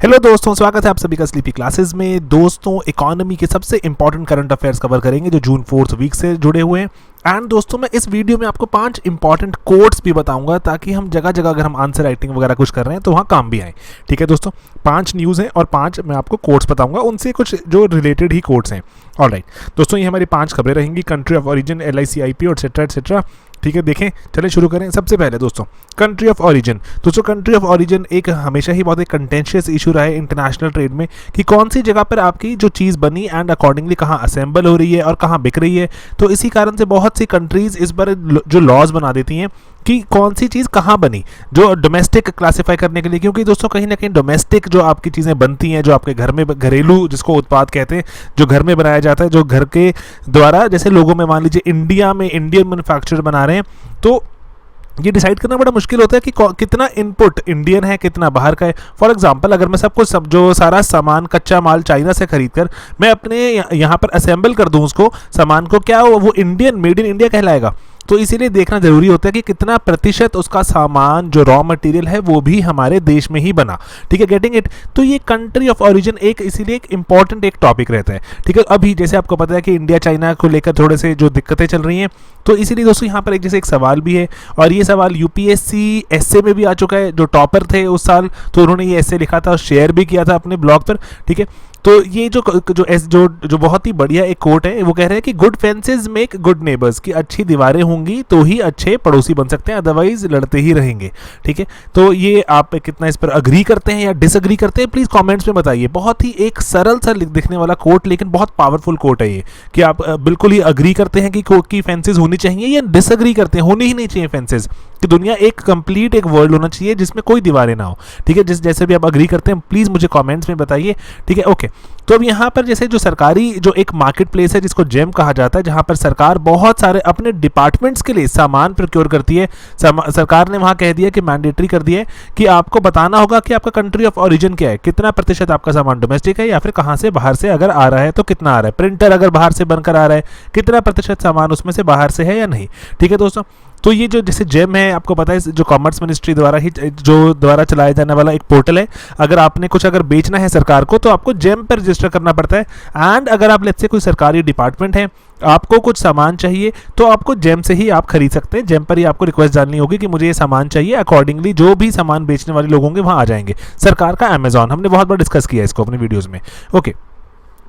Hello दोस्तों, स्वागत है आप सभी का स्लीपी क्लासेस में। दोस्तों, इकोनॉमी के सबसे इंपॉर्टेंट करंट अफेयर्स कवर करेंगे जो जून 4th वीक से जुड़े हुए हैं। एंड दोस्तों, मैं इस वीडियो में आपको 5 इंपॉर्टेंट कोड्स भी बताऊंगा ताकि हम जगह जगह अगर हम आंसर राइटिंग वगैरह कुछ कर रहे हैं तो वहाँ काम भी आए। ठीक है दोस्तों, 5 न्यूज़ हैं और 5 मैं आपको कोड्स बताऊंगा, उनसे कुछ जो रिलेटेड ही कोड्स हैं। ऑलराइट दोस्तों, ये हमारी 5 खबरें रहेंगी, कंट्री ऑफ ओरिजिन, LIC, और एटसेट्रा। ठीक है, देखें, चलें शुरू करें। सबसे पहले दोस्तों, कंट्री ऑफ ओरिजिन। दोस्तों, कंट्री ऑफ ओरिजिन एक हमेशा ही बहुत एक कंटेंशियस इशू रहा है इंटरनेशनल ट्रेड में कि कौन सी जगह पर आपकी जो चीज़ बनी एंड अकॉर्डिंगली कहाँ असेंबल हो रही है और कहाँ बिक रही है। तो इसी कारण से बहुत सी कंट्रीज़ इस पर जो लॉज बना देती हैं कि कौन सी चीज़ कहाँ बनी, जो डोमेस्टिक क्लासिफाई करने के लिए। क्योंकि दोस्तों, कहीं ना कहीं डोमेस्टिक जो आपकी चीज़ें बनती हैं, जो आपके घर में घरेलू जिसको उत्पाद कहते हैं, जो घर में बनाया जाता है, जो घर के द्वारा, जैसे लोगों में मान लीजिए इंडिया में इंडियन मैन्युफैक्चरर बना रहे हैं, तो ये डिसाइड करना बड़ा मुश्किल होता है कि कितना इनपुट इंडियन है, कितना बाहर का है। फॉर एग्जांपल, अगर मैं जो सारा सामान कच्चा माल चाइना से खरीद कर मैं अपने यहाँ पर असेंबल कर दूँ उसको सामान को, क्या वो इंडियन, मेड इन इंडिया कहलाएगा? तो इसीलिए देखना जरूरी होता है कि कितना प्रतिशत उसका सामान जो रॉ मटेरियल है वो भी हमारे देश में ही बना। ठीक है, गेटिंग इट? तो ये कंट्री ऑफ ओरिजिन एक इसीलिए एक इंपॉर्टेंट एक टॉपिक रहता है। ठीक है, अभी जैसे आपको पता है कि इंडिया चाइना को लेकर थोड़े से जो दिक्कतें चल रही हैं, तो इसीलिए दोस्तों यहाँ पर एक सवाल भी है, और ये सवाल UPSC एसए में भी आ चुका है। जो टॉपर थे उस साल, तो उन्होंने ये एसए लिखा था और शेयर भी किया था अपने ब्लॉग पर। ठीक है, तो ये जो बहुत ही बढ़िया एक कोट है, वो कह रहे हैं कि good fences make good neighbours, कि अच्छी दीवारें होंगी तो ही अच्छे पड़ोसी बन सकते हैं, अदरवाइज लड़ते ही रहेंगे। ठीक है, तो ये आप कितना इस पर अग्री करते हैं या डिसअग्री करते हैं, प्लीज़ कमेंट्स में बताइए। बहुत ही एक सरल सा दिखने वाला कोट, लेकिन बहुत पावरफुल कोट है ये, कि आप बिल्कुल ही अग्री करते हैं कि फेंसेस होनी चाहिए, या डिसअग्री करते हैं होनी ही नहीं चाहिए फेंसेस, कि दुनिया एक कंप्लीट एक वर्ल्ड होना चाहिए जिसमें कोई दीवारें ना हो। ठीक है, जैसे भी आप अग्री करते हैं प्लीज़ मुझे कमेंट्स में बताइए। ठीक है, ओके। तो अब यहाँ पर जैसे जो सरकारी जो एक मार्केट प्लेस है जिसको जेम कहा जाता है, जहाँ पर सरकार बहुत सारे अपने डिपार्टमेंट्स के लिए सामान प्रोक्योर करती है, सरकार ने वहाँ कह दिया कि मैंडेटरी कर दिया है कि आपको बताना होगा कि आपका कंट्री ऑफ ओरिजिन क्या है, कितना प्रतिशत आपका सामान डोमेस्टिक है या फिर कहाँ से बाहर से अगर आ रहा है तो कितना आ रहा है। प्रिंटर अगर बाहर से बनकर आ रहा है, कितना प्रतिशत सामान उसमें से बाहर से है या नहीं। ठीक है दोस्तों, तो ये जो जैसे जेम है, आपको पता है जो कॉमर्स मिनिस्ट्री द्वारा चलाया जाने वाला एक पोर्टल है। अगर आपने कुछ अगर बेचना है सरकार को तो आपको जेम पर रजिस्टर करना पड़ता है। एंड अगर आप लेट्स से कोई सरकारी डिपार्टमेंट है, आपको कुछ सामान चाहिए तो आपको जेम से ही आप खरीद सकते हैं। जेम पर ही आपको रिक्वेस्ट डालनी होगी कि मुझे ये सामान चाहिए, अकॉर्डिंगली जो भी सामान बेचने वाले लोग होंगे वहाँ आ जाएंगे। सरकार का अमेजॉन, हमने बहुत बार डिस्कस किया इसको अपने वीडियोज़ में। ओके,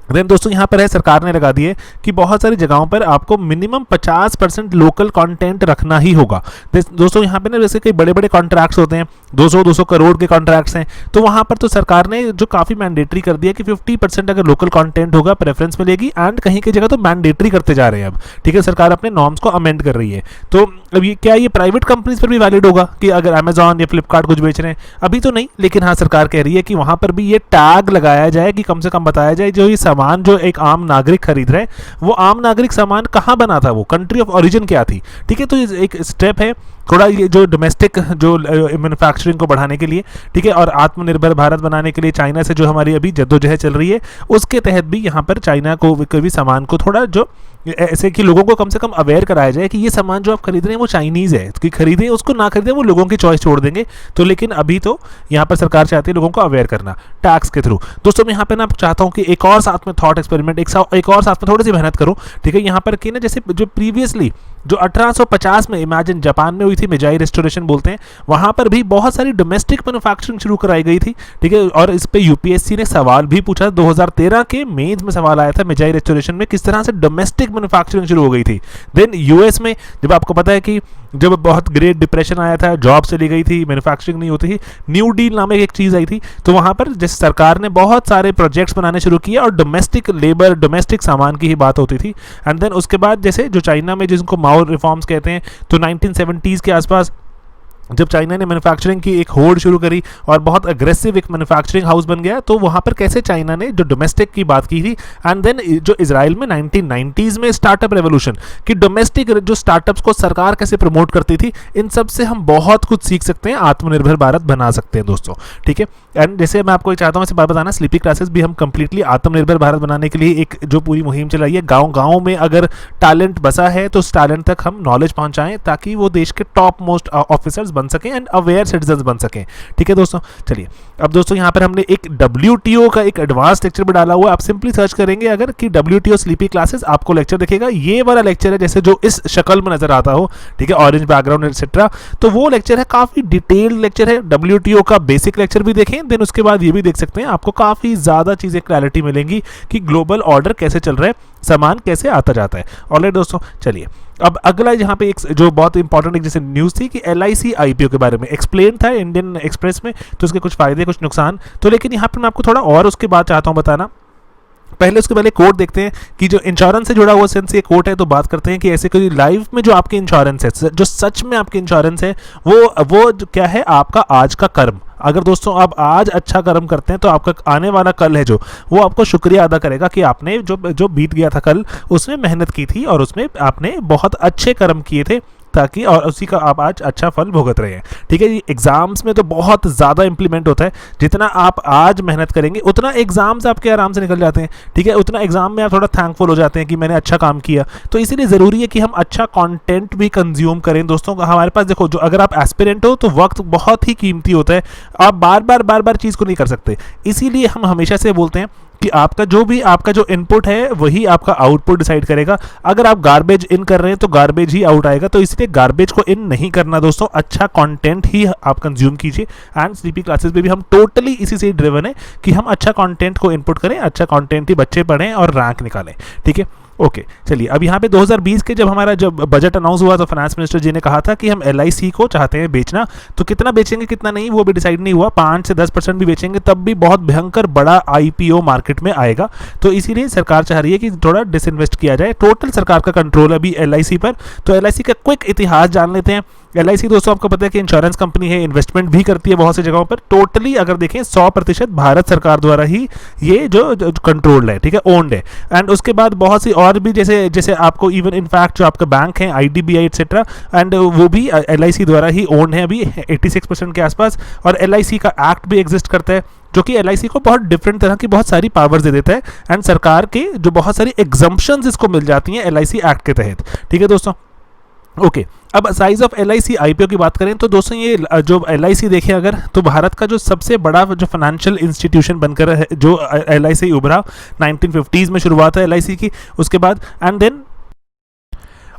देन दोस्तों यहाँ पर है, सरकार ने लगा दिए कि बहुत सारी जगहों पर आपको मिनिमम 50% लोकल कंटेंट रखना ही होगा। दोस्तों यहाँ पे ना जैसे कई बड़े बड़े कॉन्ट्रैक्ट्स होते हैं, 200 करोड़ के कॉन्ट्रैक्ट्स हैं, तो वहाँ पर तो सरकार ने जो काफ़ी मैंडेटरी कर दिया कि 50% अगर लोकल कंटेंट होगा प्रेफरेंस मिलेगी, एंड कहीं की जगह तो मैंडेटरी करते जा रहे हैं अब। ठीक है, सरकार अपने नॉर्म्स को अमेंड कर रही है। तो अब ये क्या ये प्राइवेट कंपनीज पर भी वैलिड होगा कि अगर अमेजॉन या फ्लिपकार्ट कुछ बेच रहे हैं? अभी तो नहीं, लेकिन हाँ सरकार कह रही है कि वहाँ पर भी ये टैग लगाया जाए कि कम से कम बताया जाए जो ये सामान जो एक आम नागरिक खरीद रहे हैं वो आम नागरिक सामान कहाँ बना था, वो कंट्री ऑफ ओरिजिन क्या थी। ठीक है, तो ये एक स्टेप है थोड़ा ये जो डोमेस्टिक जो मैन्युफैक्चरिंग को बढ़ाने के लिए। ठीक है, और आत्मनिर्भर भारत बनाने के लिए चाइना से जो हमारी अभी जद्दोजहद चल रही है, उसके तहत भी यहाँ पर चाइना को भी सामान को थोड़ा जो ऐसे कि लोगों को कम से कम अवेयर कराया जाए कि ये सामान जो आप खरीद रहे हैं वो चाइनीज़ है, कि खरीदें उसको ना खरीदें वो लोगों की चॉइस छोड़ देंगे। तो लेकिन अभी तो यहाँ पर सरकार चाहती है लोगों को अवेयर करना टैक्स के थ्रू। दोस्तों मैं यहाँ पे ना चाहता हूँ कि एक और साथ में थॉट एक्सपेरिमेंट, एक और साथ में थोड़ी सी मेहनत करूँ। ठीक है, यहाँ पर कि ना जैसे जो प्रीवियसली जो 1850 में इमेजिन जापान में हुई थी, मेजाई रेस्टोरेशन बोलते हैं, वहाँ पर भी बहुत सारी डोमेस्टिक मैन्युफैक्चरिंग शुरू कराई गई थी। ठीक है, और इस पे UPSC ने सवाल भी पूछा, 2013 के मेंस में सवाल आया था मेजाई रेस्टोरेशन में, किस तरह से डोमेस्टिक मैन्युफैक्चरिंग शुरू हो गई थी। देन US में जब आपको पता है कि जब बहुत ग्रेट डिप्रेशन आया था, जॉब चली गई थी, मैन्युफैक्चरिंग नहीं होती थी, न्यू डील नामक एक चीज़ आई थी, तो वहाँ पर जिस सरकार ने बहुत सारे प्रोजेक्ट्स बनाने शुरू किए और डोमेस्टिक लेबर, डोमेस्टिक सामान की ही बात होती थी। एंड देन उसके बाद जैसे जो चाइना में जिनको माओ रिफॉर्म्स कहते हैं, तो 1970s के आसपास जब चाइना ने मैन्युफैक्चरिंग की एक होड़ शुरू करी और बहुत अग्रेसिव एक मैन्युफैक्चरिंग हाउस बन गया, तो वहाँ पर कैसे चाइना ने जो डोमेस्टिक की बात की थी। एंड देन जो इजराइल में 1990s में स्टार्टअप रेवोल्यूशन, कि डोमेस्टिक जो स्टार्टअप्स को सरकार कैसे प्रमोट करती थी, इन सब से हम बहुत कुछ सीख सकते हैं, आत्मनिर्भर भारत बना सकते हैं दोस्तों। ठीक है, एंड जैसे मैं आपको चाहता हूँ ऐसे बात बताना, स्लीपी क्लासेस भी हम कंप्लीटली आत्मनिर्भर भारत बनाने के लिए एक जो पूरी मुहिम चलाई है, गाँव में अगर टैलेंट बसा है तो उस टैलेंट तक हम नॉलेज पहुँचाएं ताकि वो देश के टॉप मोस्ट ऑफिसर्स बन सकें एंड अवेयर सिटीजन बन सकें। ठीक है दोस्तों, चलिए अब दोस्तों यहाँ पर हमने एक WTO का एक एडवांस लेक्चर भी डाला हुआ है। आप सिंपली सर्च करेंगे अगर कि WTO स्लीपी क्लासेस, आपको लेक्चर दिखेगा। ये वाला लेक्चर है जैसे जो इस शक्ल में नजर आता हो, ठीक है, ऑरेंज बैकग्राउंड एक्सेट्रा, तो वो लेक्चर है, काफी डिटेल्ड लेक्चर है। WTO का बेसिक लेक्चर भी देखें, देन उसके बाद ये भी देख सकते हैं, आपको काफी ज्यादा चीजें क्लैरिटी मिलेंगी कि ग्लोबल ऑर्डर कैसे चल रहा है, सामान कैसे आता जाता है। ऑलराइट दोस्तों, चलिए अब अगला यहाँ पे एक जो बहुत इंपॉर्टेंट एक जैसे न्यूज़ थी कि LIC IPO के बारे में एक्सप्लेन था इंडियन एक्सप्रेस में, तो उसके कुछ फायदे कुछ नुकसान, तो लेकिन यहाँ पे मैं आपको थोड़ा और उसके बाद चाहता हूँ बताना। पहले उसके पहले कोड देखते हैं कि जो इंश्योरेंस से जुड़ा हुआ सेंस ये कोड है, तो बात करते हैं कि ऐसे कोई लाइफ में जो आपकी इंश्योरेंस है, जो सच में आपकी इंश्योरेंस है, वो क्या है, आपका आज का कर्म। अगर दोस्तों आप आज अच्छा कर्म करते हैं तो आपका आने वाला कल है जो, वो आपको शुक्रिया अदा करेगा कि आपने जो बीत गया था कल, उसमें मेहनत की थी और उसमें आपने बहुत अच्छे कर्म किए थे, ताकि और उसी का आप आज अच्छा फल भुगत रहे हैं। ठीक है जी, एग्जाम्स में तो बहुत ज़्यादा इंप्लीमेंट होता है, जितना आप आज मेहनत करेंगे उतना एग्जाम्स आपके आराम से निकल जाते हैं। ठीक है, उतना एग्जाम में आप थोड़ा थैंकफुल हो जाते हैं कि मैंने अच्छा काम किया। तो इसीलिए ज़रूरी है कि हम अच्छा कंटेंट भी कंज्यूम करें दोस्तों। हमारे पास देखो, जो अगर आप एस्पिरेंट हो तो वक्त बहुत ही कीमती होता है, आप बार बार चीज़ को नहीं कर सकते। इसीलिए हम हमेशा से बोलते हैं कि आपका जो इनपुट है वही आपका आउटपुट डिसाइड करेगा। अगर आप गार्बेज इन कर रहे हैं तो गार्बेज ही आउट आएगा, तो इसलिए गार्बेज को इन नहीं करना दोस्तों, अच्छा कंटेंट ही आप कंज्यूम कीजिए। एंड स्लीपी क्लासेस में भी हम टोटली इसी से ड्रिवन है कि हम अच्छा कंटेंट को इनपुट करें, अच्छा कंटेंट ही बच्चे पढ़ें और रैंक निकालें। ठीक है, ओके चलिए अब यहाँ पे 2020 के जब बजट अनाउंस हुआ तो फाइनेंस मिनिस्टर जी ने कहा था कि हम LIC को चाहते हैं बेचना, तो कितना बेचेंगे कितना नहीं वो भी डिसाइड नहीं हुआ। 5 से 10% भी बेचेंगे तब भी बहुत भयंकर बड़ा IPO मार्केट में आएगा, तो इसीलिए सरकार चाह रही है कि थोड़ा डिसइन्वेस्ट किया जाए। टोटल सरकार का कंट्रोल है अभी LIC पर। तो LIC का क्विक इतिहास जान लेते हैं। LIC दोस्तों आपको पता है कि इंश्योरेंस कंपनी है, इन्वेस्टमेंट भी करती है बहुत सी जगहों पर। टोटली अगर देखें 100% भारत सरकार द्वारा ही ये जो कंट्रोल्ड है, ठीक है, ओन्ड है। एंड उसके बाद बहुत सी और भी जैसे आपको इवन इनफैक्ट जो आपका बैंक है IDBI एक्सेट्रा, एंड वो भी LIC द्वारा ही ओन्ड है अभी 86% के आसपास। और LIC का एक्ट भी एग्जिस्ट करता है जो कि LIC को बहुत डिफरेंट तरह की बहुत सारी पावर्स दे देता है, एंड सरकार के जो बहुत सारी एग्जम्पशंस इसको मिल जाती हैं LIC एक्ट के तहत। ठीक है दोस्तों, ओके अब साइज ऑफ LIC IPO की बात करें तो दोस्तों ये जो LIC देखें अगर, तो भारत का जो सबसे बड़ा जो फाइनेंशियल इंस्टीट्यूशन बनकर है, जो LIC उभरा 1950s में शुरुआत है LIC की, उसके बाद एंड देन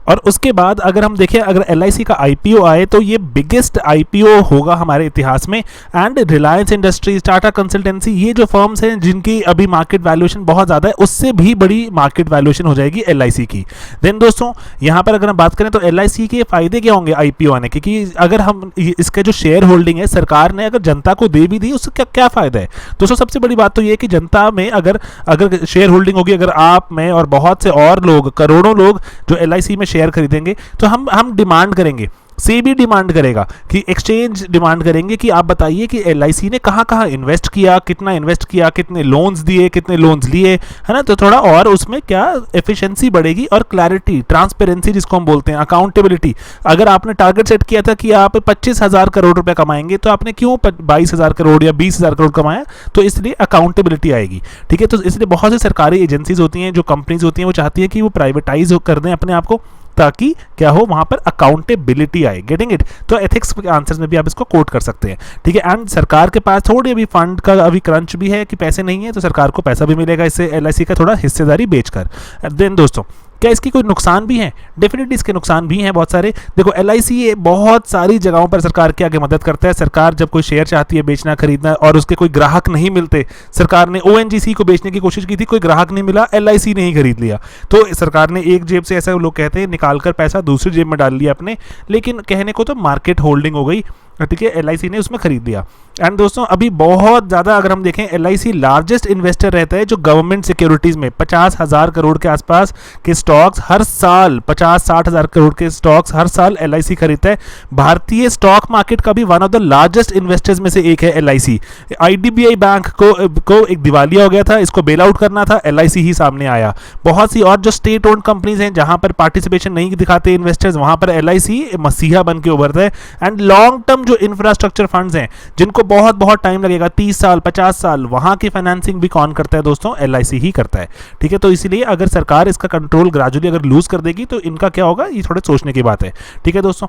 और उसके बाद अगर हम देखें अगर LIC का IPO आए तो ये बिगेस्ट IPO होगा हमारे इतिहास में। And Reliance industries, Tata consultancy, ये जो फर्म्स हैं जिनकी अभी मार्केट वैल्यूएशन बहुत ज़्यादा है, उससे भी बड़ी मार्केट वैल्यूएशन हो जाएगी LIC की। देन दोस्तों यहाँ पर अगर हम बात करें तो LIC के फायदे क्या होंगे IPO आने के, कि अगर हम इसका जो शेयर होल्डिंग है सरकार ने अगर जनता को दे भी दी उसका क्या फ़ायदा है दोस्तों। सबसे बड़ी बात तो ये है कि जनता में अगर शेयर होल्डिंग होगी, अगर आप में और बहुत से और लोग, करोड़ों लोग जो LIC में शेयर खरीदेंगे, तो हम डिमांड करेंगे, सेबी डिमांड करेगा कि एक्सचेंज डिमांड करेंगे कि आप बताइए कि LIC ने कहाँ कहाँ इन्वेस्ट किया, कितना इन्वेस्ट किया, कितने लोन्स दिए, कितने लोन्स लिए, है ना। तो थोड़ा और उसमें क्या एफिशिएंसी बढ़ेगी और क्लैरिटी, ट्रांसपेरेंसी जिसको हम बोलते हैं, अकाउंटेबिलिटी। अगर आपने टारगेट सेट किया था कि आप 25,000 करोड़ रुपए कमाएंगे, तो आपने क्यों 22,000 करोड़ या 20,000 करोड़ कमाया, तो इसलिए अकाउंटेबिलिटी आएगी। ठीक है, तो इसलिए बहुत सी सरकारी एजेंसीज होती हैं, जो कंपनीज होती हैं, वो चाहती है कि वो प्राइवेटाइज कर दें अपने आप को, ताकि क्या हो, वहां पर अकाउंटेबिलिटी आए। Getting it. तो एथिक्स के आंसर्स में भी आप इसको कोट कर सकते हैं। ठीक है, एंड सरकार के पास थोड़ी अभी फंड का अभी क्रंच भी है कि पैसे नहीं है, तो सरकार को पैसा भी मिलेगा इससे LIC का थोड़ा हिस्सेदारी बेचकर। देन दोस्तों क्या इसकी कोई नुकसान भी हैं? डेफिनेटली इसके नुकसान भी हैं बहुत सारे। देखो LIC ये बहुत सारी जगहों पर सरकार के आगे मदद करता है। सरकार जब कोई शेयर चाहती है बेचना खरीदना और उसके कोई ग्राहक नहीं मिलते, सरकार ने ONGC को बेचने की कोशिश की थी, कोई ग्राहक नहीं मिला, LIC ने ही खरीद लिया। तो सरकार ने एक जेब से, ऐसा लोग कहते हैं, निकाल कर पैसा दूसरी जेब में डाल लिया अपने, लेकिन कहने को तो मार्केट होल्डिंग हो गई। ठीक है, LIC ने उसमें खरीद लिया। एंड दोस्तों अभी बहुत ज़्यादा अगर हम देखें, LIC लार्जेस्ट इन्वेस्टर रहता है जो गवर्नमेंट सिक्योरिटीज़ में 50,000 करोड़ के आसपास के स्टॉक्स हर साल, 50-60 हज़ार करोड़ के स्टॉक्स हर साल LIC खरीदता है। भारतीय स्टॉक मार्केट का भी one of the largest investors में से एक है LIC। IDBI बैंक को एक दिवालिया हो गया था, इसको बेल आउट करना था, LIC ही सामने आया। बहुत सी और जो स्टेट ओन्ड कंपनीज हैं जहां पर पार्टिसिपेशन नहीं दिखाते इन्वेस्टर्स, वहां पर LIC मसीहा बन के उभरता है। एंड लॉन्ग टर्म जो इंफ्रास्ट्रक्चर फंड्स हैं जिनको बहुत टाइम लगेगा, 30 साल 50 साल, वहां की फाइनेंसिंग भी कौन करता है दोस्तों? LIC ही करता है। ठीक है, तो इसलिए अगर सरकार इसका कंट्रोल ग्रेजुअली अगर लूज कर देगी तो इनका क्या होगा, ये थोड़ा सोचने की बात है। ठीक है दोस्तों,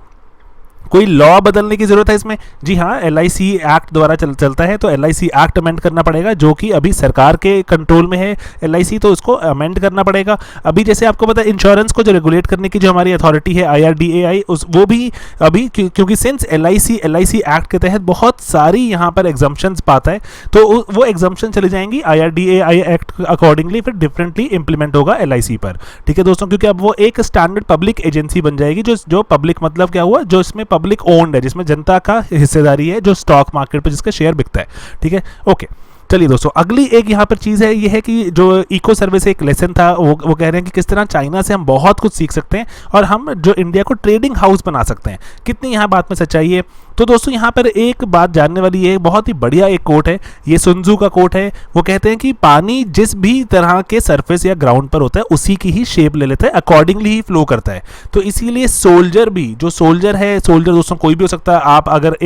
कोई लॉ बदलने की जरूरत है इसमें? जी हाँ, LIC एक्ट द्वारा चलता है, तो LIC एक्ट अमेंड करना पड़ेगा, जो कि अभी सरकार के कंट्रोल में है LIC, तो उसको अमेंड करना पड़ेगा। अभी जैसे आपको पता है इंश्योरेंस को जो रेगुलेट करने की जो हमारी अथॉरिटी है IRDAI, उस वो भी अभी क्योंकि सिंस LIC एक्ट के तहत बहुत सारी यहाँ पर एग्जम्पशंस पाता है, तो वो एग्जम्पशन चली जाएंगी IRDAI एक्ट अकॉर्डिंगली, फिर डिफरेंटली इंप्लीमेंट होगा LIC पर। ठीक है दोस्तों, क्योंकि अब वो एक स्टैंडर्ड पब्लिक एजेंसी बन जाएगी, जो पब्लिक मतलब क्या हुआ, जो इसमें पब्लिक ओन्ड है, जिसमें जनता का हिस्सेदारी है, जो स्टॉक मार्केट पर जिसका शेयर बिकता है। ठीक है, ओके। चलिए दोस्तों, अगली एक यहाँ पर चीज़ है, ये है कि जो इको सर्वे से एक लेसन था, वो कह रहे हैं कि किस तरह चाइना से हम बहुत कुछ सीख सकते हैं और हम जो इंडिया को ट्रेडिंग हाउस बना सकते हैं। कितनी यहाँ बात में सच्चाई है? तो दोस्तों यहाँ पर एक बात जानने वाली है, बहुत ही बढ़िया एक कोट है, ये सुनजू का कोट है। वो कहते हैं कि पानी जिस भी तरह के सरफेस या ग्राउंड पर होता है उसी की ही शेप ले लेता है, अकॉर्डिंगली ही फ्लो करता है। तो इसीलिए सोल्जर भी, जो सोल्जर है, सोल्जर दोस्तों कोई भी हो सकता है, आप अगर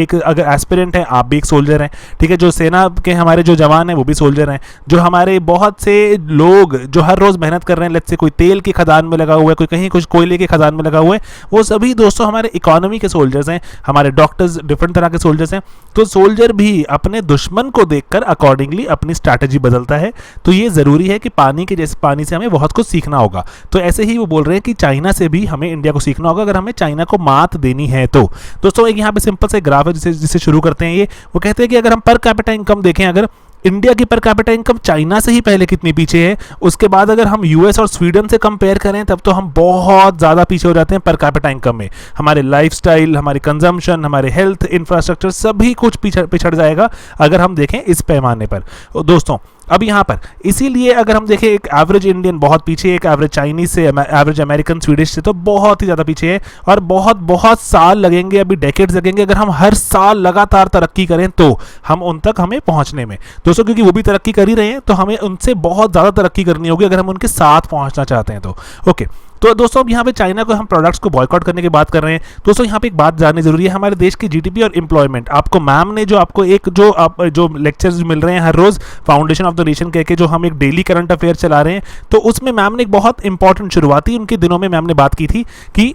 एस्पिरेंट हैं, आप भी एक सोल्जर हैं। ठीक है, जो सेना के हमारे जो जवान हैं वो भी सोल्जर हैं, जो हमारे बहुत से लोग जो हर रोज मेहनत कर रहे हैं, लेट्स से कोई तेल की खदान में लगा हुआ है, कोई कहीं कुछ कोयले की खदान में लगा हुआ है, वो सभी दोस्तों हमारे इकोनॉमी के सोल्जर्स हैं, हमारे डॉक्टर्स डिफरेंट तरह के सोल्जर्स हैं। तो सोल्जर भी अपने दुश्मन को देखकर अकॉर्डिंगली अपनी स्ट्रैटेजी बदलता है। तो ये जरूरी है कि पानी से हमें बहुत कुछ सीखना होगा। तो ऐसे ही वो बोल रहे हैं कि चाइना से भी हमें इंडिया को सीखना होगा अगर हमें चाइना को मात देनी है तो। दोस्तों एक यहाँ पे सिंपल से ग्राफ है जिसे शुरू करते हैं। ये वो कहते हैं कि अगर हम पर कैपिटा इनकम देखें, अगर इंडिया की पर कैपिटा इनकम चाइना से ही पहले कितनी पीछे है, उसके बाद अगर हम यूएस और स्वीडन से कंपेयर करें तब तो हम बहुत ज़्यादा पीछे हो जाते हैं पर कैपिटा इनकम में। हमारे लाइफस्टाइल, हमारे कंजम्पशन, हमारे हेल्थ इंफ्रास्ट्रक्चर सभी कुछ पिछड़ जाएगा अगर हम देखें इस पैमाने पर। दोस्तों अब यहाँ पर इसीलिए अगर हम देखें एक एवरेज इंडियन बहुत पीछे, एक एवरेज चाइनीज से, एवरेज अमेरिकन, स्वीडिश से तो बहुत ही ज़्यादा पीछे है और बहुत साल लगेंगे, अभी डेकेड्स लगेंगे अगर हम हर साल लगातार तरक्की करें तो हम उन तक हमें पहुँचने में। दोस्तों क्योंकि वो भी तरक्की कर ही रहे हैं तो हमें उनसे बहुत ज़्यादा तरक्की करनी होगी अगर हम उनके साथ पहुँचना चाहते हैं तो। ओके, तो दोस्तों अब यहाँ पे चाइना को हम प्रोडक्ट्स को बॉयकॉट करने की बात कर रहे हैं। दोस्तों यहाँ पे एक बात जाननी जरूरी है, हमारे देश की जीडीपी और एम्प्लॉयमेंट। आपको मैम ने जो आपको एक जो लेक्चर्स मिल रहे हैं हर रोज फाउंडेशन ऑफ द नेशन कह के, जो हम एक डेली करंट अफेयर चला रहे हैं, तो उसमें मैम ने एक बहुत इंपॉर्टेंट शुरुआती उनके दिनों में मैम ने बात की थी कि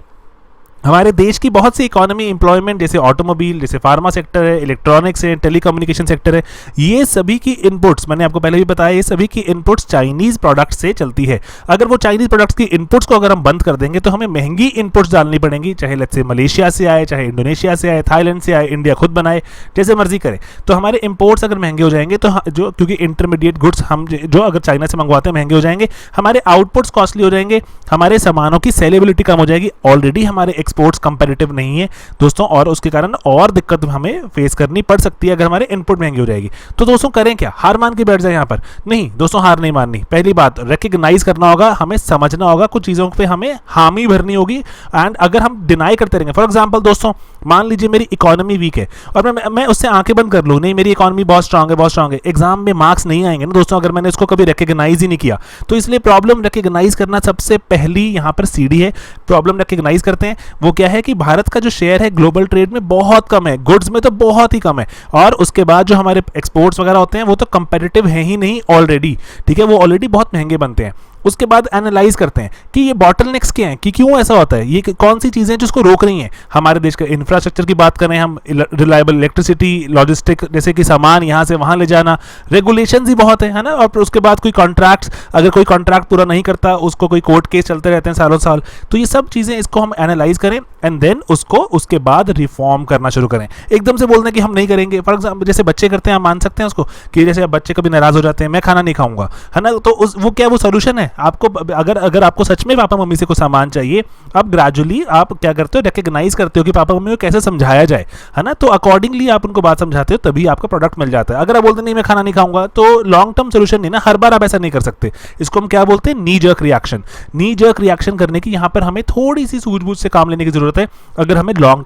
हमारे देश की बहुत सी इकोनॉमी, एम्प्लॉयमेंट, जैसे ऑटोमोबाइल, जैसे फार्मा सेक्टर है, इलेक्ट्रॉनिक्स है, टेलीकम्युनिकेशन सेक्टर है, ये सभी की इनपुट्स, मैंने आपको पहले भी बताया, ये सभी की इनपुट्स चाइनीज प्रोडक्ट्स से चलती है। अगर वो चाइनीज प्रोडक्ट्स की इनपुट्स को अगर हम बंद कर देंगे तो हमें महंगी इनपुट्स डालनी पड़ेंगी, चाहे लेट्स से मलेशिया से आए, चाहे इंडोनेशिया से आए, थाईलैंड से आए, इंडिया खुद बनाए, जैसे मर्जी करे। तो हमारे इम्पोर्ट्स अगर महंगे हो जाएंगे तो जो क्योंकि इंटरमीडिएट गुड्स हम जो अगर चाइना से मंगवाते हैं महंगे हो जाएंगे, हमारे आउटपुट्स कॉस्टली हो जाएंगे, हमारे सामानों की सेलेबिलिटी कम हो जाएगी। ऑलरेडी हमारे एक्सपोर्ट्स कंपैरेटिव नहीं है दोस्तों, और उसके कारण और दिक्कत हमें फेस करनी पड़ सकती है अगर हमारे इनपुट महंगी हो जाएगी। तो दोस्तों करें क्या, हार मान के बैठ जाए यहाँ पर? नहीं दोस्तों, हार नहीं माननी। पहली बात रिकग्नाइज करना होगा, हमें समझना होगा, कुछ चीज़ों पे हमें हामी भरनी होगी। एंड अगर हम डिनाई करते रहेंगे, फॉर एग्जाम्पल दोस्तों मान लीजिए मेरी इकोनॉमी वीक है और मैं उससे आंखें बंद कर लूँ, नहीं मेरी इकोनॉमी बहुत स्ट्रांग है, एग्जाम में मार्क्स नहीं आएंगे ना दोस्तों अगर मैंने इसको कभी रिकग्नाइज ही नहीं किया। तो इसलिए प्रॉब्लम रिकग्नाइज करना सबसे पहली यहाँ पर सीढ़ी है। प्रॉब्लम रिकग्नाइज करते हैं, वो क्या है कि भारत का जो शेयर है ग्लोबल ट्रेड में बहुत कम है, गुड्स में तो बहुत ही कम है, और उसके बाद जो हमारे एक्सपोर्ट्स वगैरह होते हैं वो तो कंपेटिटिव है ही नहीं ऑलरेडी। ठीक है, वो ऑलरेडी बहुत महंगे बनते हैं। उसके बाद एनालाइज करते हैं कि ये बॉटलनेक्स क्या हैं, कि क्यों ऐसा होता है, ये कौन सी चीज़ें जिसको रोक रही हैं। हमारे देश के इंफ्रास्ट्रक्चर की बात करें हम, रिलायबल इलेक्ट्रिसिटी, लॉजिस्टिक, जैसे कि सामान यहाँ से वहाँ ले जाना, रेगुलेशंस ही बहुत है ना। और उसके बाद कोई कॉन्ट्रैक्ट्स, अगर कोई कॉन्ट्रैक्ट पूरा नहीं करता उसको कोई कोर्ट केस चलते रहते हैं सालों साल। तो ये सब चीज़ें इसको हम एनालाइज करें एंड देन उसको उसके बाद रिफॉर्म करना शुरू करें। एकदम से बोलना कि हम नहीं करेंगे, फॉर एग्जाम्पल जैसे बच्चे करते हैं, हम मान सकते हैं उसको कि जैसे अब बच्चे कभी नाराज हो जाते हैं, मैं खाना नहीं खाऊंगा, है ना। तो वो क्या वो सोल्यूशन है? आपको अगर आपको सच में पापा मम्मी से कुछ सामान चाहिए, आप ग्रेजुअली आप क्या करते हो, रिकग्नाइज करते हो कि पापा मम्मी को कैसे समझाया जाए, है ना। तो अकॉर्डिंगली आप उनको बात समझाते हो, तभी आपका प्रोडक्ट मिल जाता है। अगर आप बोलते नहीं मैं खाना नहीं खाऊंगा, तो लॉन्ग टर्म सोल्यूशन नहीं ना, हर बार आप ऐसा नहीं कर सकते। इसको हम क्या बोलते हैं, नी जर्क रिएक्शन। नी जर्क रिएक्शन करने की यहाँ पर हमें थोड़ी सी सूझबूझ से काम लेने की जरूरत है अगर हमें लॉन्ग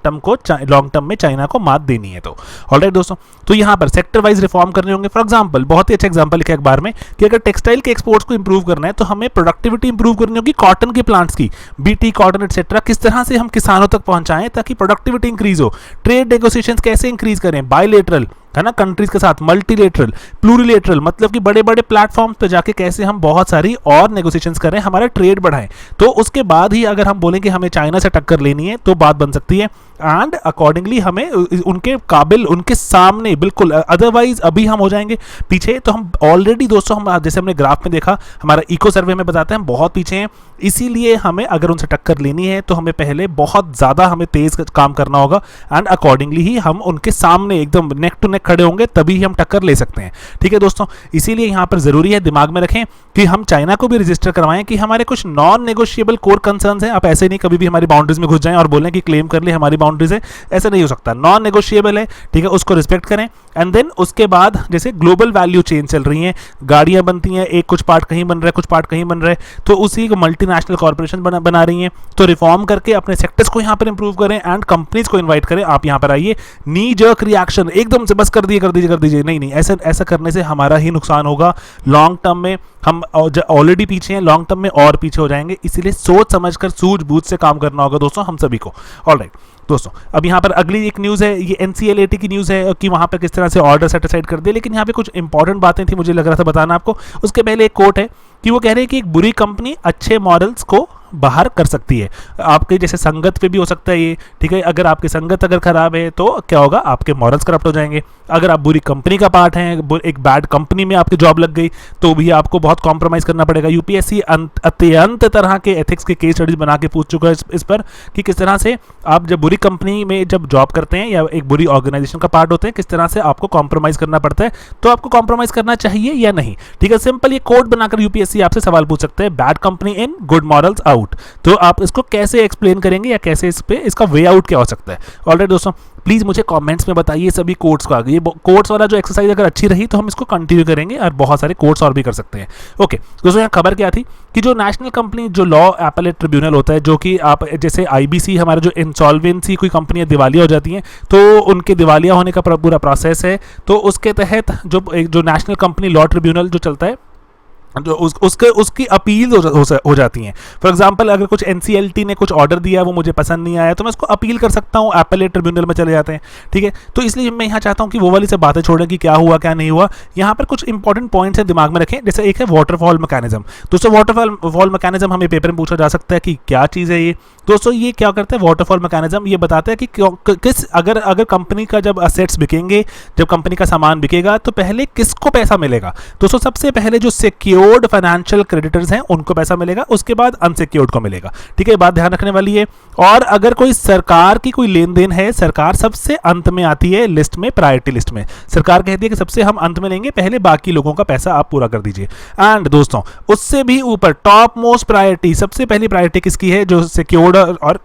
टर्म में चाइना को मात देनी है तो। ऑलराइट दोस्तों, तो यहाँ पर सेक्टर वाइज रिफॉर्म करने होंगे। फॉर एग्जाम्पल बहुत ही अच्छा एग्जाम्पल लिखा एक बार में कि अगर टेक्सटाइल के एक्सपोर्ट्स को इंप्रूव करना है तो हमें प्रोडक्टिविटी इंप्रूव करनी होगी, कॉटन के प्लांट्स की, बीटी कॉटन एटसेट्रा, किस तरह से हम किसानों तक पहुंचाएं ताकि प्रोडक्टिविटी इंक्रीज हो। ट्रेड नेगोशिएशंस कैसे इंक्रीज करें, बायलैटरल, है ना, कंट्रीज के साथ, मल्टीलेटरल, प्लूरिलेटरल, मतलब कि बड़े बड़े प्लेटफॉर्म्स पे जाके कैसे हम बहुत सारी और नेगोशिएशंस करें, हमारा ट्रेड बढ़ाएं। तो उसके बाद ही अगर हम बोलें कि हमें चाइना से टक्कर लेनी है तो बात बन सकती है, एंड अकॉर्डिंगली हमें उनके काबिल, उनके सामने बिल्कुल, अदरवाइज अभी हम हो जाएंगे पीछे। तो हम ऑलरेडी दोस्तों, हम जैसे हमने ग्राफ में देखा, हमारा इको सर्वे में बताते हैं हम बहुत पीछे हैं। इसीलिए हमें अगर उनसे टक्कर लेनी है तो हमें पहले बहुत ज़्यादा हमें तेज काम करना होगा, एंड अकॉर्डिंगली ही हम उनके सामने एकदम नेक टू नेक खड़े होंगे, तभी ही हम टक्कर ले सकते हैं। ठीक है दोस्तों, इसीलिए यहाँ पर ज़रूरी है दिमाग में रखें कि हम चाइना को भी रजिस्टर करवाएं कि हमारे कुछ नॉन नेगोशिएबल कोर कंसर्न्स हैं। आप ऐसे नहीं कभी भी हमारी बाउंड्रीज में घुस जाएं और बोलें कि क्लेम कर ले हमारी बाउंड्रीज है, ऐसा नहीं हो सकता। नॉन नेगोशिएबल है, ठीक है, उसको रिस्पेक्ट करें। एंड देन उसके बाद जैसे ग्लोबल वैल्यू चेन चल रही है, गाड़ियां बनती हैं, एक कुछ पार्ट कहीं बन रहा है, कुछ पार्ट कहीं बन रहा है, तो उसी को मल्टीनेशनल कॉर्पोरेशन बना रही हैं। तो रिफॉर्म करके अपने सेक्टर्स को यहाँ पर इंप्रूव करें एंड कंपनीज को इन्वाइट करें, आप यहाँ पर आइए। नी जर्क रिएक्शन एकदम से बस कर दीजिए, नहीं, ऐसा करने से हमारा ही नुकसान होगा। लॉन्ग टर्म में हम ऑलरेडी पीछे हैं, लॉन्ग टर्म में और पीछे हो जाएंगे। इसीलिए सोच समझकर सूझबूझ से काम करना होगा दोस्तों हम सभी को। ऑलराइट दोस्तों, अब यहाँ पर अगली एक न्यूज़ है, ये NCLAT की न्यूज़ है कि वहाँ पर किस तरह से ऑर्डर सेटिसाइड कर दिए। लेकिन यहाँ पे कुछ इंपॉर्टेंट बातें थी, मुझे लग रहा था बताना आपको। उसके पहले एक कोट है कि वो कह रहे हैं कि एक बुरी कंपनी अच्छे मॉडल्स को बाहर कर सकती है। आपके जैसे संगत पे भी हो सकता है ये, ठीक है। अगर आपकी संगत अगर खराब है तो क्या होगा, आपके मॉरल्स करप्ट हो जाएंगे। अगर आप बुरी कंपनी का पार्ट हैं, एक बैड कंपनी में आपकी जॉब लग गई तो भी आपको बहुत कॉम्प्रोमाइज़ करना पड़ेगा। यूपीएससी अत्यंत तरह के एथिक्स के केस स्टडीज बना के पूछ चुका है इस पर कि किस तरह से आप जब बुरी कंपनी में जब जॉब करते हैं या एक बुरी ऑर्गेनाइजेशन का पार्ट होते हैं, किस तरह से आपको कॉम्प्रोमाइज़ करना पड़ता है। तो आपको कॉम्प्रोमाइज़ करना चाहिए या नहीं, ठीक है। सिंपल ये कोड बनाकर यूपीएससी आपसे सवाल पूछ सकते हैं, बैड कंपनी इन, गुड मॉरल्स आउट। तो आप इसको कैसे एक्सप्लेन करेंगे या कैसे इस पे इसका वे आउट क्या हो सकता है। ऑलराइट दोस्तों, प्लीज़ मुझे कमेंट्स में बताइए सभी कोड्स को। आगे ये कोड्स वाला जो एक्सरसाइज अगर अच्छी रही तो हम इसको कंटिन्यू करेंगे और बहुत सारे कोड्स और भी कर सकते हैं। ओके दोस्तों, यहाँ खबर क्या थी कि जो नेशनल कंपनी जो लॉ एपेलेट ट्रिब्यूनल होता है, जो कि आप जैसे IBC हमारे जो इंसॉल्वेंसी कोई कंपनियां दिवालिया हो जाती हैं तो उनके दिवालिया होने का पूरा प्रोसेस है। तो उसके तहत जो नेशनल कंपनी लॉ ट्रिब्यूनल जो चलता है, जो उसकी अपील हो जाती हैं। फॉर एग्जांपल अगर कुछ NCLT ने कुछ ऑर्डर दिया, वो मुझे पसंद नहीं आया, तो मैं उसको अपील कर सकता हूँ, एपेलेट ट्रिब्यूनल में चले जाते हैं, ठीक है। तो इसलिए मैं यहाँ चाहता हूँ कि वो वाली से बातें छोड़ें कि क्या हुआ क्या नहीं हुआ। यहाँ पर कुछ इंपॉर्टेंट पॉइंट्स हैं, दिमाग में रखें। जैसे एक है वाटरफॉल मैकेनिज्म। दोस्तों वाटरफॉल मैकेनिज्म हमें पेपर में पूछा जा सकता है कि क्या चीज़ है ये। दोस्तों ये क्या करता है वाटरफॉल मैकेनिज्म, ये बताता है कि किस अगर कंपनी का जब असेट्स बिकेंगे, जब कंपनी का सामान बिकेगा तो पहले किसको पैसा मिलेगा। दोस्तों सबसे पहले जो सिक्योर्ड फाइनेंशियल क्रेडिटर्स हैं उनको पैसा मिलेगा, उसके बाद अनसिक्योर्ड को मिलेगा, ठीक है। बात ध्यान रखने वाली है। और अगर कोई सरकार की कोई लेन देन है, सरकार सबसे अंत में आती है लिस्ट में, प्रायोरिटी लिस्ट में। सरकार कहती है कि सबसे हम अंत में लेंगे, पहले बाकी लोगों का पैसा आप पूरा कर दीजिए। एंड दोस्तों उससे भी ऊपर टॉप मोस्ट प्रायोरिटी, सबसे पहली प्रायोरिटी किसकी है, जो सिक्योर्ड और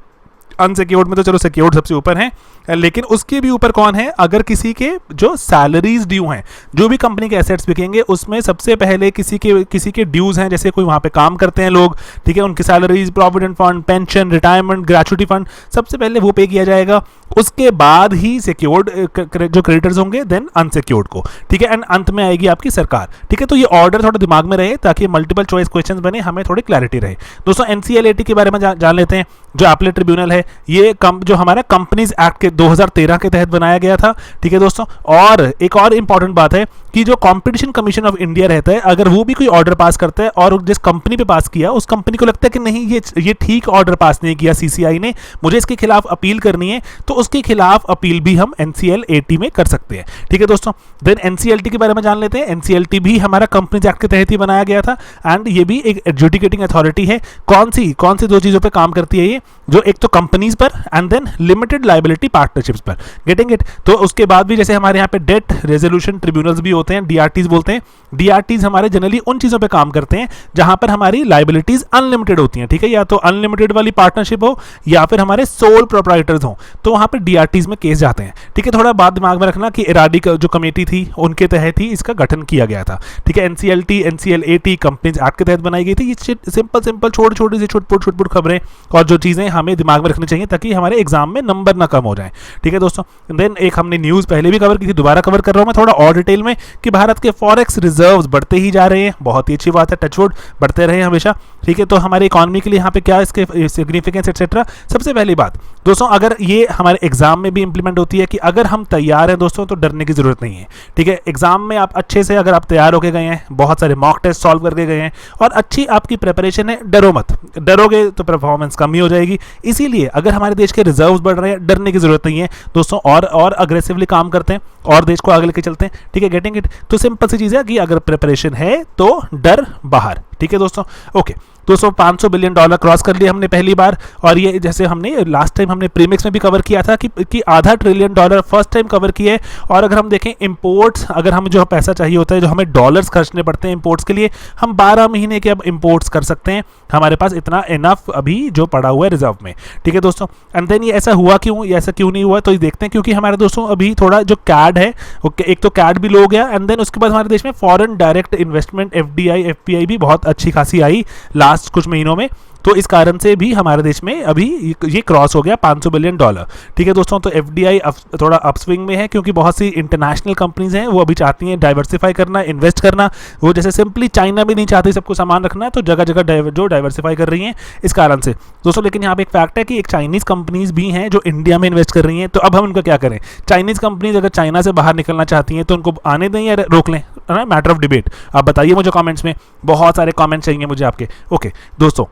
अनसिक्योर्ड में तो चलो सिक्योर्ड सबसे ऊपर है, लेकिन उसके भी ऊपर कौन है, अगर किसी के जो सैलरीज ड्यू हैं, जो भी कंपनी के एसेट्स बिकेंगे उसमें सबसे पहले किसी के ड्यूज हैं, जैसे कोई वहाँ पे काम करते हैं लोग, ठीक है, उनकी salaries, provident fund, pension, retirement, gratuity fund, सबसे पहले वो पे किया जाएगा। उसके बाद ही सिक्योर्ड जो क्रेडिटर्स होंगे, देन अनसिक्योर्ड को, ठीक है। एंड अंत में आएगी आपकी सरकार, ठीक है। तो ये ऑर्डर थोड़ा दिमाग में रहे ताकि मल्टीपल चॉइस क्वेश्चन बने, हमें थोड़ी क्लैरिटी रहे। दोस्तों NCLAT के बारे में जान लेते हैं। जो एपेलेट ट्रिब्यूनल है ये जो हमारा कंपनीज एक्ट के 2013 के तहत बनाया गया था, ठीक है दोस्तों। और एक और इंपॉर्टेंट बात है कि जो कंपटीशन कमीशन ऑफ इंडिया रहता है, अगर वो भी कोई ऑर्डर पास करता है और जिस कंपनी पे पास किया उस कंपनी को लगता है कि नहीं ये ठीक ऑर्डर पास नहीं किया CCI ने, मुझे इसके खिलाफ अपील करनी है, तो उसके खिलाफ अपील भी हम NCLAT में कर सकते हैं, ठीक है दोस्तों। देन NCLT के बारे में जान लेते हैं। NCLT भी हमारा कंपनीज एक्ट के तहत ही बनाया गया था एंड ये भी एक एडजुडिकेटिंग अथॉरिटी है। कौन सी दो चीजों पर काम करती है ये, जो एक तो कंपनीज पर and then limited liability partnerships पर, गेटिंग इट। तो उसके बाद भी जैसे हमारे यहाँ पे डेट रेजोल्यूशन ट्रिब्यूनल्स भी होते हैं, DRTs बोलते हैं। DRTs हमारे जनरली उन चीज़ों पे काम करते हैं जहां पर हमारी लायबिलिटीज अनलिमिटेड होती हैं, ठीक है, या तो अनलिमिटेड वाली पार्टनरशिप हो या फिर हमारे सोल प्रोप्राइटर्स हो, तो वहां पर DRTs में केस जाते हैं, ठीक है। थोड़ा बात दिमाग में रखना कि इराडी जो कमेटी थी उनके तहत ही इसका गठन किया गया था, ठीक है। NCLAT कंपनीज एक्ट के तहत बनाई गई थी। ये सिंपल छोटी छोटी सी छुटपुट खबरें और जो चीज़ें हमें दिमाग में रखनी चाहिए ताकि हमारे एग्जाम में नंबर ना कम हो जाए। ठीक है दोस्तों, देन एक हमने न्यूज़ पहले भी कवर की थी, दोबारा कवर कर रहा हूँ मैं थोड़ा और डिटेल में कि भारत के फॉरेक्स रिजर्व्स बढ़ते ही जा रहे हैं। बहुत ही अच्छी बात है, टचवुड बढ़ते रहे हमेशा। ठीक है, तो हमारी इकॉनमी के लिए यहाँ पे क्या इसके सिग्निफिकेंस एक्सेट्रा। सबसे पहली बात दोस्तों, अगर ये हमारे एग्जाम में भी इंप्लीमेंट होती है कि अगर हम तैयार हैं दोस्तों तो डरने की जरूरत नहीं है। ठीक है, एग्जाम में आप अच्छे से अगर आप तैयार होके गए हैं, बहुत सारे मॉक टेस्ट सॉल्व करके गए हैं और अच्छी आपकी प्रिपरेशन है, डरो मत। डरोगे तो परफॉर्मेंस कम ही हो जाएगी। इसीलिए अगर हमारे देश के रिजर्व्स बढ़ रहे हैं, डरने की जरूरत नहीं है दोस्तों, और अग्रेसिवली काम करते हैं और देश को आगे लेके चलते हैं। ठीक है, गेटिंग इट। तो सिंपल सी चीज़ है कि अगर प्रिपरेशन है तो डर बाहर। ठीक है दोस्तों, ओके दोस्तों, $500 बिलियन क्रॉस कर लिया हमने पहली बार। और ये जैसे हमने लास्ट टाइम हमने प्रीमिक्स में भी कवर किया था कि आधा trillion dollar first time cover किए। और अगर हम देखें इंपोर्ट्स, अगर हमें जो पैसा चाहिए होता है, जो हमें डॉलर्स खर्चने पड़ते हैं इंपोर्ट्स के लिए, हम 12 महीने के अब इंपोर्ट्स कर सकते हैं। हमारे पास इतना इनफ अभी जो पड़ा हुआ है रिजर्व में। ठीक है दोस्तों, एंड देन ये ऐसा हुआ क्यों, ये ऐसा क्यों नहीं हुआ, तो ये देखते हैं। क्योंकि हमारे दोस्तों अभी थोड़ा जो कैड है, एक तो कैड भी लो हो गया, एंड देन उसके बाद हमारे देश में foreign direct investment FDI FPI भी बहुत अच्छी खासी आई लास्ट कुछ महीनों में। तो इस कारण से भी हमारे देश में अभी ये क्रॉस हो गया $500 बिलियन। ठीक है दोस्तों, तो FDI थोड़ा अपस्विंग में है क्योंकि बहुत सी इंटरनेशनल कंपनीज हैं, वो अभी चाहती हैं डाइवर्सिफाई करना, इन्वेस्ट करना। वो जैसे सिंपली चाइना भी नहीं चाहती सबको सामान रखना, तो जगह जगह जो डाइवर्सिफाई कर रही हैं इस कारण से दोस्तों। लेकिन यहाँ पे एक फैक्ट है कि एक चाइनीज़ कंपनीज भी हैं जो इंडिया में इन्वेस्ट कर रही हैं। तो अब हम उनका क्या करें? चाइनीज़ कंपनीज अगर चाइना से बाहर निकलना चाहती हैं तो उनको आने दें या रोक लें, है ना, मैटर ऑफ डिबेट। आप बताइए मुझे कमेंट्स में, बहुत सारे कमेंट्स चाहिए मुझे आपके। ओके दोस्तों,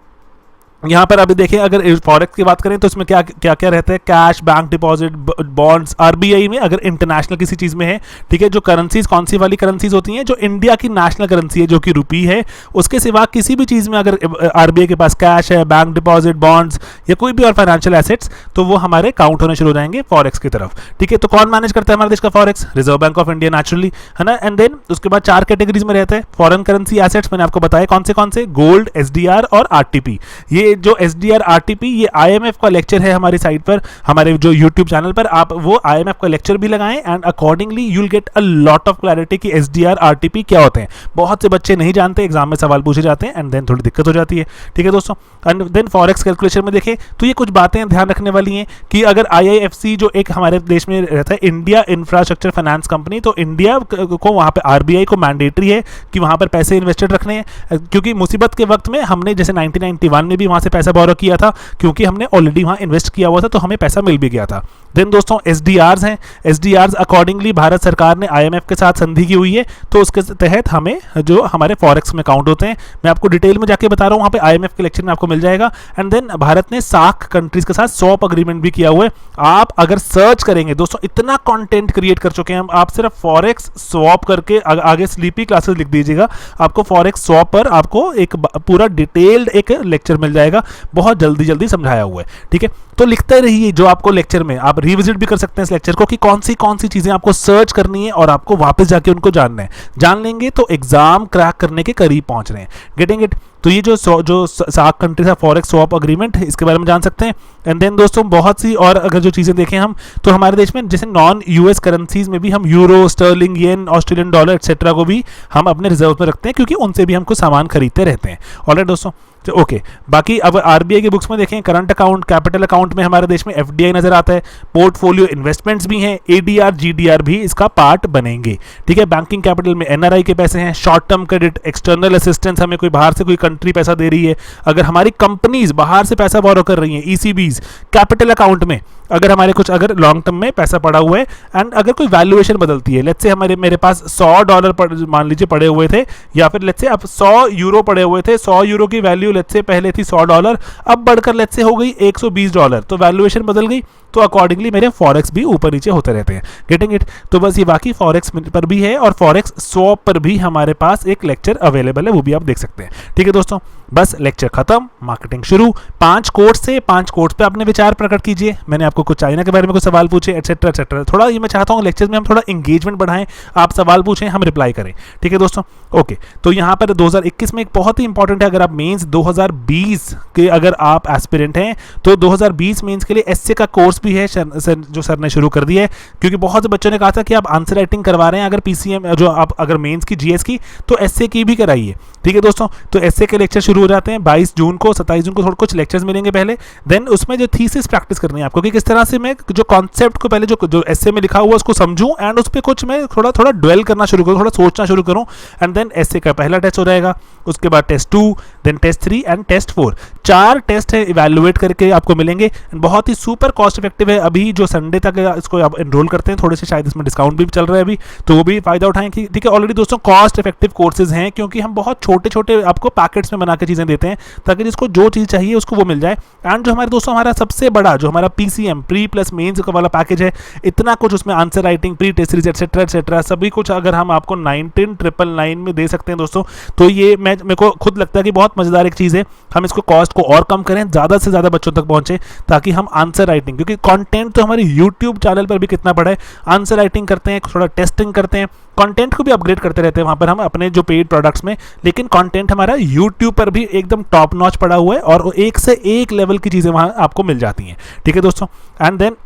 यहाँ पर अभी देखिए, अगर फॉरेक्स की बात करें तो इसमें क्या क्या क्या रहता है? Cash, bank deposit, bonds. RBI में अगर इंटरनेशनल किसी चीज़ में है, ठीक है, जो करेंसीज कौन सी वाली करेंसीज होती हैं? जो इंडिया की नेशनल करेंसी है, जो कि रुपी है। उसके सिवा किसी भी चीज़ में अगर RBI के पास कैश है, बैंक डिपॉजिट, बॉन्ड्स या कोई भी और फाइनेंशियल एसेट्स, तो वो हमारे काउंट होने शुरू हो जाएंगे फॉरेक्स की तरफ। ठीक है, तो कौन मैनेज करता है हमारे देश का forex? Reserve bank of India naturally, है ना। एंड देन उसके बाद 4 कैटेगरीज में रहते हैं फॉरेन करेंसी एसेट्स। मैंने आपको बताया कौन से गोल्ड, SDR और RTP। ये जो SDR RTP, ये IMF का लेक्चर है हमारी साइट पर, हमारे जो YouTube चैनल पर। आप वो IMF का लेक्चर भी लगाएं and accordingly you will get a lot of clarity कि SDR RTP क्या होते हैं। बहुत से बच्चे नहीं जानते, एग्जाम में सवाल पूछे जाते हैं एंड देन थोड़ी दिक्कत हो जाती है। ठीक है दोस्तों, एंड देन फॉरेक्स कैलकुलेशन में देखें तो ये कुछ बातें ध्यान रखने वाली हैं कि अगर IIFC जो एक हमारे देश में रहता है, इंडिया इंफ्रास्ट्रक्चर फाइनेंस कंपनी, तो इंडिया को वहाँ पे RBI को मैंडेटरी है कि वहाँ पर पैसे इन्वेस्टेड रखने हैं। क्योंकि मुसीबत के वक्त में हमने जैसे 1991 में भी वहाँ से पैसा बोरो किया था, क्योंकि हमने ऑलरेडी वहाँ इन्वेस्ट किया हुआ था, तो हमें पैसा मिल भी गया था। देन दोस्तों SDRs हैं। SDRs अकॉर्डिंगली भारत सरकार ने IMF के साथ संधि की हुई है, तो उसके तहत हमें जो हमारे फॉरेक्स में काउंट होते हैं, मैं आपको डिटेल में जाके बता रहा हूँ, वहाँ पे IMF के लेक्चर में आपको मिल जाएगा। एंड देन भारत ने SAARC कंट्रीज के साथ स्वैप अग्रीमेंट भी किया हुआ है। आप अगर सर्च करेंगे दोस्तों, इतना कंटेंट क्रिएट कर चुके हैं हम, आप सिर्फ फॉरेक्स स्वैप करके आगे स्लीपी क्लासेस लिख दीजिएगा, आपको फॉरेक्स स्वैप पर आपको एक पूरा डिटेल्ड एक लेक्चर मिल जाएगा, बहुत जल्दी समझाया हुआ है। ठीक है, तो लिखते रहिए जो आपको लेक्चर में, आप रिविजिट भी कर सकते हैं इस लेक्चर को कि कौन सी चीजें आपको सर्च करनी है और आपको वापस जाके उनको जानना है। जान लेंगे तो एग्जाम क्रैक करने के करीब पहुंच रहे हैं। Getting it? तो ये जो SAARC कंट्री था फॉरेक्स स्वैप अग्रीमेंट, इसके बारे में जान सकते हैं। एंड देन दोस्तों बहुत सी और अगर जो चीज़ें देखें हम, तो हमारे देश में जैसे नॉन US करेंसीज में भी हम यूरो, स्टर्लिंग, येन, ऑस्ट्रेलियन डॉलर एक्सेट्रा को भी हम अपने रिजर्व में रखते हैं, क्योंकि उनसे भी हम कुछ सामान खरीदते रहते हैं। ऑलराइट दोस्तों, तो ओके। बाकी अब RBI के बुक्स में देखें, करंट अकाउंट, कैपिटल अकाउंट में हमारे देश में FDI नजर आता है, पोर्टफोलियो इन्वेस्टमेंट्स भी हैं, ADR GDR भी इसका पार्ट बनेंगे। ठीक है, बैंकिंग कैपिटल में NRI के पैसे हैं, short term credit, external assistance, हमें कोई बाहर से कोई कंट्री पैसा दे रही है, अगर हमारी कंपनीज बाहर से पैसा बोरो कर रही हैं, ECBs, कैपिटल अकाउंट में अगर हमारे कुछ अगर लॉन्ग टर्म में पैसा पड़ा हुआ है एंड अगर कोई वैल्यूएशन बदलती है, लेट्स से मेरे पास $100 मान लीजिए पड़े हुए थे, या फिर लेट्स से अब 100 यूरो पड़े हुए थे, 100 यूरो की वैल्यू लेट्स से पहले थी $100, अब बढ़कर लेट्स से हो गई $120, तो वैल्यूएशन बदल गई, तो अकॉर्डिंगली मेरे फॉरेक्स भी ऊपर नीचे होते रहते हैं। Getting it? तो बस ये बाकी फॉरेक्स पर भी है और फॉरेक्स स्वैप पर भी हमारे पास एक लेक्चर अवेलेबल है, वो भी आप देख सकते हैं। ठीक है दोस्तों, बस लेक्चर खत्म, मार्केटिंग शुरू। 5 कोर्स थे, 5 कोर्स पे अपने विचार प्रकट कीजिए। मैंने आपको कुछ चाइना के बारे में कुछ सवाल पूछे, एटसेट्रा एटसेट्रा। थोड़ा ये मैं चाहता हूँ लेक्चर्स में हम थोड़ा इंगेजमेंट बढ़ाएं, आप सवाल पूछें, हम रिप्लाई करें, ठीक है दोस्तों। ओके, तो यहाँ पर 2021 में एक बहुत ही इंपॉर्टेंट है, अगर आप मेंस 2020 के अगर आप एस्पिरेंट हैं तो 2020 मेंस के लिए एसए का कोर्स भी है जो सर ने शुरू कर दिया है, क्योंकि बहुत से बच्चों ने कहा था कि आप आंसर राइटिंग करवा रहे हैं अगर पीसीएम जो आप अगर मेंस की जीएस की, तो एसए की भी कराइए, ठीक है दोस्तों। तो एसए के लेक्चर शुरू हो जाते हैं 22 जून को, 27 जून को थोड़ा कुछ लेक्चर्स मिलेंगे पहले, देन उसमें जो थीसिस प्रैक्टिस करनी है आपको कि किस तरह से मैं जो कॉन्सेप्ट को पहले जो एसए में लिखा हुआ उसको समझूं एंड उस पर कुछ मैं थोड़ा थोड़ा ड्वेल करना शुरू करूं, थोड़ा सोचना शुरू करूं, एंड देन एसए का पहला टेस्ट हो जाएगा, उसके बाद test 2, then test 3 and test 4। 4 test है इवैल्यूएट करके आपको मिलेंगे, बहुत ही सुपर कॉस्ट इफेक्टिव है। अभी जो संडे तक इसको आप एनरोल करते हैं, थोड़े से शायद इसमें डिस्काउंट भी चल रहा है अभी, तो वो भी फायदा उठाएं, ठीक है। ऑलरेडी दोस्तों कॉस्ट इफेक्टिव कोर्सेज हैं, क्योंकि हम बहुत छोटे छोटे आपको पैकेट्स में बना के चीज़ें देते हैं ताकि जिसको जो चीज़ चाहिए उसको वो मिल जाए। एंड जो हमारे दोस्तों हमारा सबसे बड़ा जो हमारा पीसीएम प्री प्लस मेंस का वाला पैकेज है, इतना कुछ उसमें answer writing, pre test series etcetera etcetera सभी कुछ अगर हम आपको 19,999 में दे सकते हैं दोस्तों, तो ये मेरे को खुद लगता है कि बहुत मजेदार एक चीज़ है। हम इसको कॉस्ट को और कम करें, ज़्यादा से ज़्यादा बच्चों तक पहुंचे, ताकि हम आंसर राइटिंग, क्योंकि कंटेंट तो हमारे यूट्यूब चैनल पर भी कितना बड़ा है, आंसर राइटिंग करते हैं, थोड़ा टेस्टिंग करते हैं, कंटेंट को भी अपग्रेड करते रहते हैं वहाँ पर हम अपने जो पेड प्रोडक्ट्स में, लेकिन कंटेंट हमारा यूट्यूब पर भी एकदम टॉप नॉच पड़ा हुआ है और एक से एक लेवल की चीज़ें वहाँ आपको मिल जाती हैं, ठीक है दोस्तों। एंड देन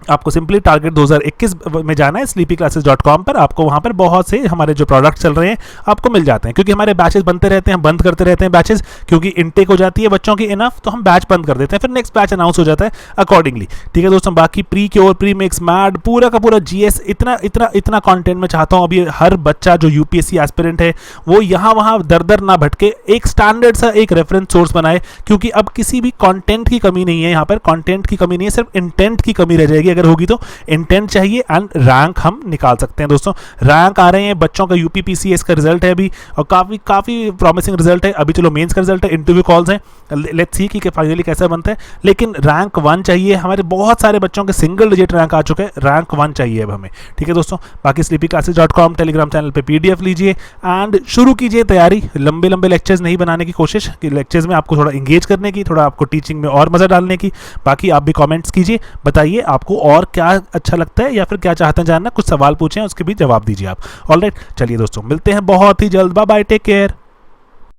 आपको सिंपली टारगेट 2021 में जाना है sleepyclasses.com पर, आपको वहाँ पर बहुत से हमारे जो प्रोडक्ट चल रहे हैं आपको मिल जाते हैं, क्योंकि हमारे बैचेस बनते रहते हैं, बंद करते रहते हैं बैचेस, क्योंकि इनटेक हो जाती है बच्चों की इनफ, तो हम बैच बंद कर देते हैं, फिर नेक्स्ट बैच अनाउंस हो जाता है अकॉर्डिंगली, ठीक है दोस्तों। बाकी pre cure, pre mix, mad, पूरा का पूरा जीएस, इतना इतना इतना कंटेंट मैं चाहता हूँ अभी हर बच्चा जो यूपीएससी एस्पिरेंट है वो यहाँ वहाँ दर दर ना भटके, एक स्टैंडर्ड सा एक रेफरेंस सोर्स बनाए, क्योंकि अब किसी भी कंटेंट की कमी नहीं है, यहाँ पर कंटेंट की कमी नहीं है, सिर्फ इंटेंट की कमी रह जाएगी। अगर होगी तो इंटेंट चाहिए एंड रैंक हम निकाल सकते हैं दोस्तों। रैंक आ रहे हैं बच्चों का, यूपीपीसीएस का रिजल्ट है अभी और काफ़ी प्रॉमिसिंग रिजल्ट है अभी। चलो मेंस का रिजल्ट है, इंटरव्यू कॉल्स हैं, लेट्स सी कि फाइनली कैसा बनता है, लेकिन रैंक 1 चाहिए। हमारे बहुत सारे बच्चों के सिंगल डिजिट रैंक आ चुके हैं, रैंक 1 चाहिए अब हमें, ठीक है दोस्तों। बाकी sleepyclasses.com टेलीग्राम चैनल पे पीडीएफ लीजिए एंड शुरू कीजिए तैयारी। लंबे लंबे लेक्चर्स नहीं बनाने की कोशिश, कि लेक्चर्स में आपको थोड़ा इंगेज करने की, थोड़ा आपको टीचिंग में और मज़ा डालने की। बाकी आप भी कमेंट्स कीजिए, बताइए आपको और क्या अच्छा लगता है या फिर क्या चाहते हैं जानना, कुछ सवाल पूछें उसके भी जवाब दीजिए आप। ऑलराइट, चलिए दोस्तों मिलते हैं बहुत ही जल्द, बाय बाय, टेक केयर।